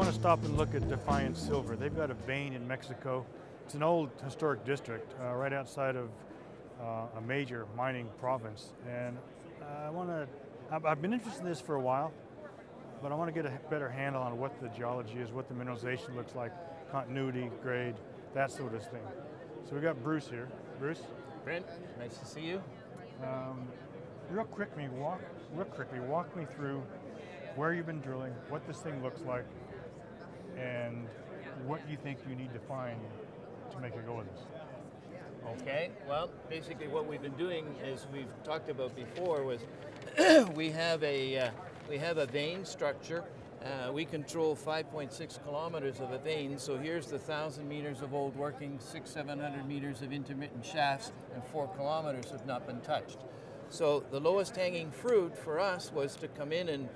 want to stop and look at Defiance Silver. They've got a vein in Mexico. It's an old historic district right outside of a major mining province. And I've been interested in this for a while, but I want to get a better handle on what the geology is, what the mineralization looks like, continuity, grade, that sort of thing. So we got Bruce here. Bruce? Brent, nice to see you. Real quickly, walk me through where you've been drilling, what this thing looks like, and what you think you need to find to make a go of this. Okay, well, basically what we've been doing, as we've talked about before, was we have a vein structure. We control 5.6 kilometers of a vein, so here's the 1,000 meters of old workings, 700 meters of intermittent shafts, and 4 kilometers have not been touched. So the lowest hanging fruit for us was to come in and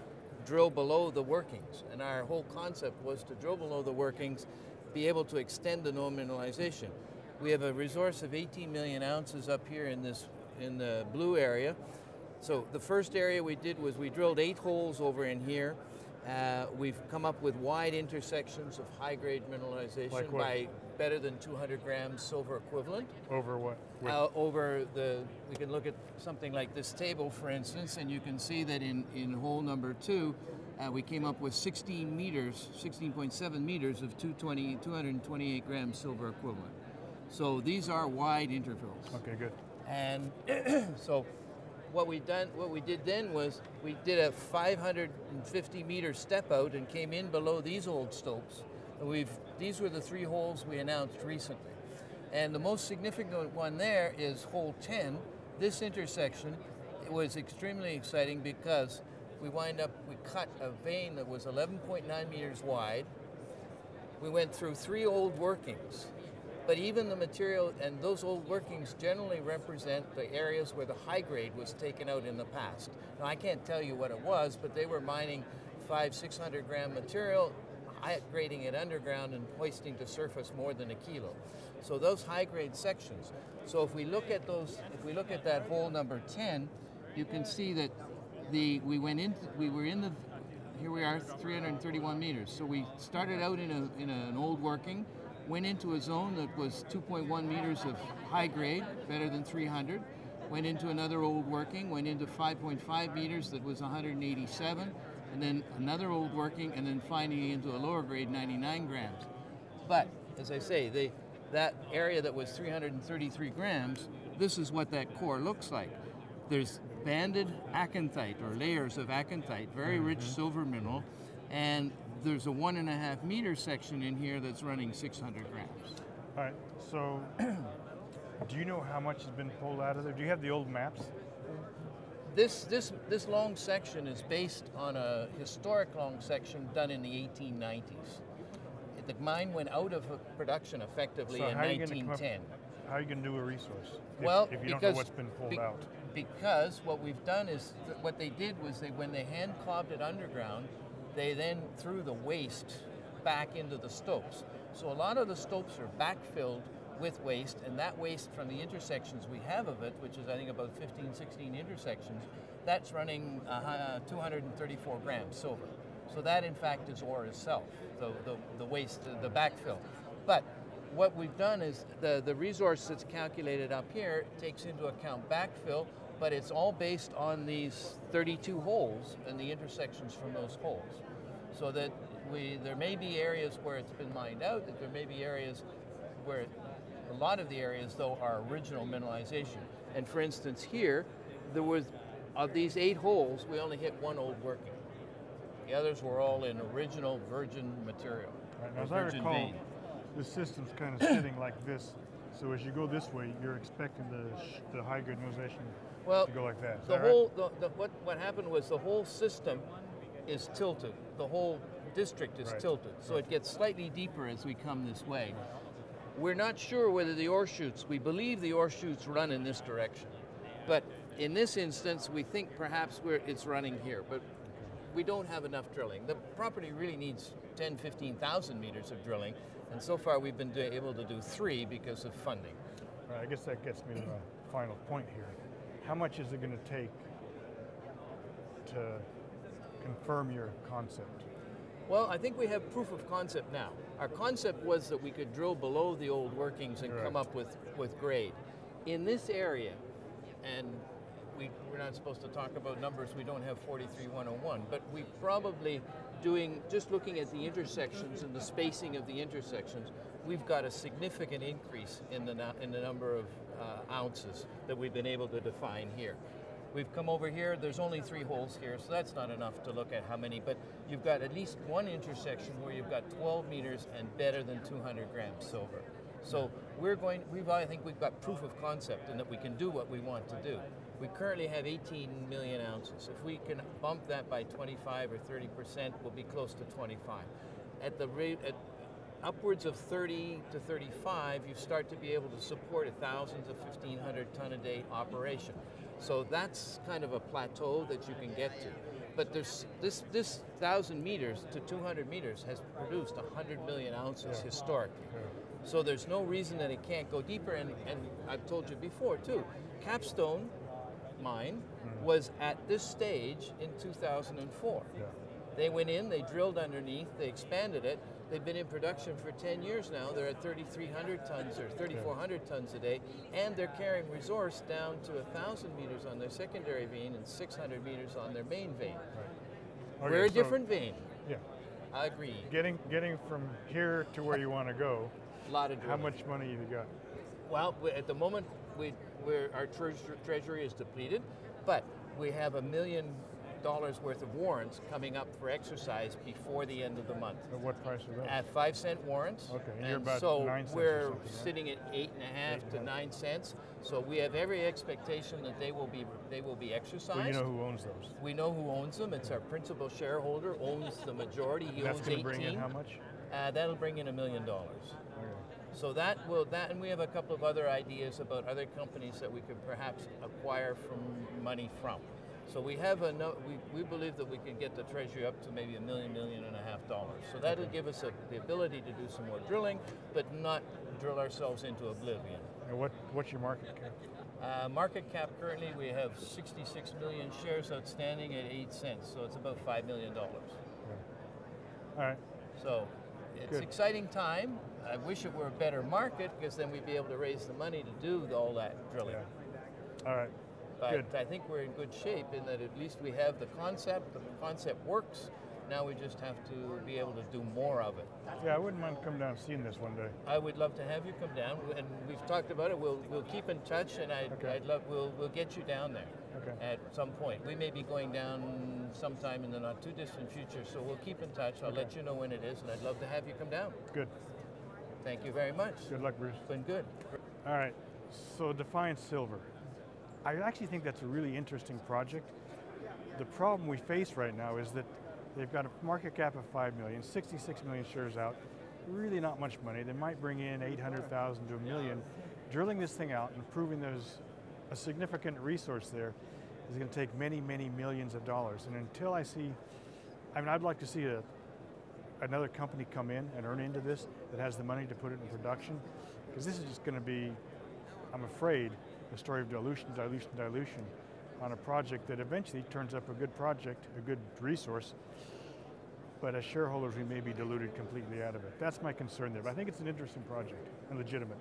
drill below the workings, and our whole concept was to drill below the workings, be able to extend the known mineralization. We have a resource of 18 million ounces up here in the blue area. So the first area we did was we drilled 8 holes over in here. We've come up with wide intersections of high-grade mineralization like by better than 200 grams silver equivalent. Over what? We can look at something like this table, for instance, and you can see that in hole number 2, we came up with 16.7 meters of 228 grams silver equivalent. So these are wide intervals. Okay, good. And so what we did then was we did a 550 meter step out and came in below these old stopes. And these were the 3 holes we announced recently. And the most significant one there is hole 10. This intersection, it was extremely exciting because we cut a vein that was 11.9 meters wide. We went through 3 old workings. But even the material, and those old workings generally represent the areas where the high grade was taken out in the past. Now I can't tell you what it was, but they were mining 500-600 gram material, grading it underground and hoisting to surface more than a kilo. So those high grade sections. So if we look at that hole number 10, you can see that here we are 331 meters. So we started out in an old working, went into a zone that was 2.1 meters of high grade, better than 300, went into another old working, went into 5.5 meters that was 187, and then another old working, and then finally into a lower grade, 99 grams. But, as I say, that area that was 333 grams, this is what that core looks like. There's banded acanthite, or layers of acanthite, very rich silver mineral, and there's a 1.5 meter section in here that's running 600 grams. All right, so do you know how much has been pulled out of there? Do you have the old maps? This long section is based on a historic long section done in the 1890s. The mine went out of production effectively in 1910. How are you going to do a resource if you don't know what's been pulled out? Because what we've done is, what they did was when they hand clobbed it underground, they then threw the waste back into the stopes. So a lot of the stopes are backfilled with waste, and that waste from the intersections we have of it, which is I think about 15, 16 intersections, that's running 234 grams silver. So that in fact is ore itself, the waste, the backfill. But what we've done is the resource that's calculated up here takes into account backfill, but it's all based on these 32 holes and the intersections from those holes. So that there may be areas where it's been mined out, that there may be areas where a lot of the areas though are original mineralization. And for instance here, of these 8 holes, we only hit 1 old working. The others were all in original virgin material. Right, as I recall, the system's kind of sitting like this. So as you go this way, you're expecting the high grade mineralization to go like that. What happened was the whole system is tilted. The whole district is tilted. So it gets slightly deeper as we come this way. We're not sure whether the ore chutes, we believe the ore chutes run in this direction. But in this instance, we think perhaps it's running here. But we don't have enough drilling. The property really needs 10, 15,000 meters of drilling. And so far we've been able to do 3 because of funding. Right, I guess that gets me to the final point here. How much is it going to take to confirm your concept? Well, I think we have proof of concept now. Our concept was that we could drill below the old workings and come up with grade. In this area, and we're not supposed to talk about numbers, we don't have 43101, but we probably just looking at the intersections and the spacing of the intersections, we've got a significant increase in the number of ounces that we've been able to define here. We've come over here, there's only 3 holes here, so that's not enough to look at how many, but you've got at least one intersection where you've got 12 meters and better than 200 grams silver. So I think we've got proof of concept and that we can do what we want to do. We currently have 18 million ounces. If we can bump that by 25 or 30%, we'll be close to 25. At the rate, at upwards of 30 to 35, you start to be able to support 1,000 to 1,500 ton a day operation. So that's kind of a plateau that you can get to. But there's this 1,000 meters to 200 meters has produced 100 million ounces historically. So there's no reason that it can't go deeper, and I've told you before too, Capstone mine was at this stage in 2004. They went in, they drilled underneath, they expanded it. They've been in production for 10 years now. They're at 3,300 tons or 3,400 tons a day, and they're carrying resource down to 1,000 meters on their secondary vein and 600 meters on their main vein. Okay, we're a different vein. Yeah. I agree. Getting from here to where you want to go, a lot of drilling. How much money have you got? Well, at the moment, our treasury is depleted, but we have $1 million worth of warrants coming up for exercise before the end of the month. At what price are those? At 5-cent warrants. Okay, and you're about so 9 cents we're or something, right? sitting at 8.5 to 9 cents. So we have every expectation that they will be exercised. Well, you know who owns those? We know who owns them. It's our principal shareholder, owns the majority. He owns 18. That's going to bring in how much? That'll bring in $1 million. Okay. So and we have a couple of other ideas about other companies that we could perhaps acquire money from. So we have we believe that we can get the treasury up to maybe $1 million, $1.5 million. So that'll give us the ability to do some more drilling, but not drill ourselves into oblivion. And what's your market cap? Market cap currently we have 66 million shares outstanding at 8 cents, so it's about $5 million. Okay. All right. So it's exciting time. I wish it were a better market because then we'd be able to raise the money to do all that drilling. Yeah. All right. But I think we're in good shape in that at least we have the concept works. Now we just have to be able to do more of it. Yeah, I wouldn't mind coming down and seeing this one day. I would love to have you come down, and we've talked about it. We'll keep in touch, and we'll get you down there at some point. We may be going down sometime in the not too distant future, so we'll keep in touch. I'll let you know when it is, and I'd love to have you come down. Good. Thank you very much. Good luck, Bruce. It's been good. All right, so Defiance Silver. I actually think that's a really interesting project. The problem we face right now is that they've got a market cap of 5 million, 66 million shares out, really not much money. They might bring in 800,000 to $1 million. Drilling this thing out and proving there's a significant resource there is going to take many, many millions of dollars. And until I see, I'd like to see another company come in and earn into this that has the money to put it in production, because this is just going to be, I'm afraid, a story of dilution on a project that eventually turns up a good project, a good resource, but as shareholders we may be diluted completely out of it. That's my concern there, but I think it's an interesting project and legitimate.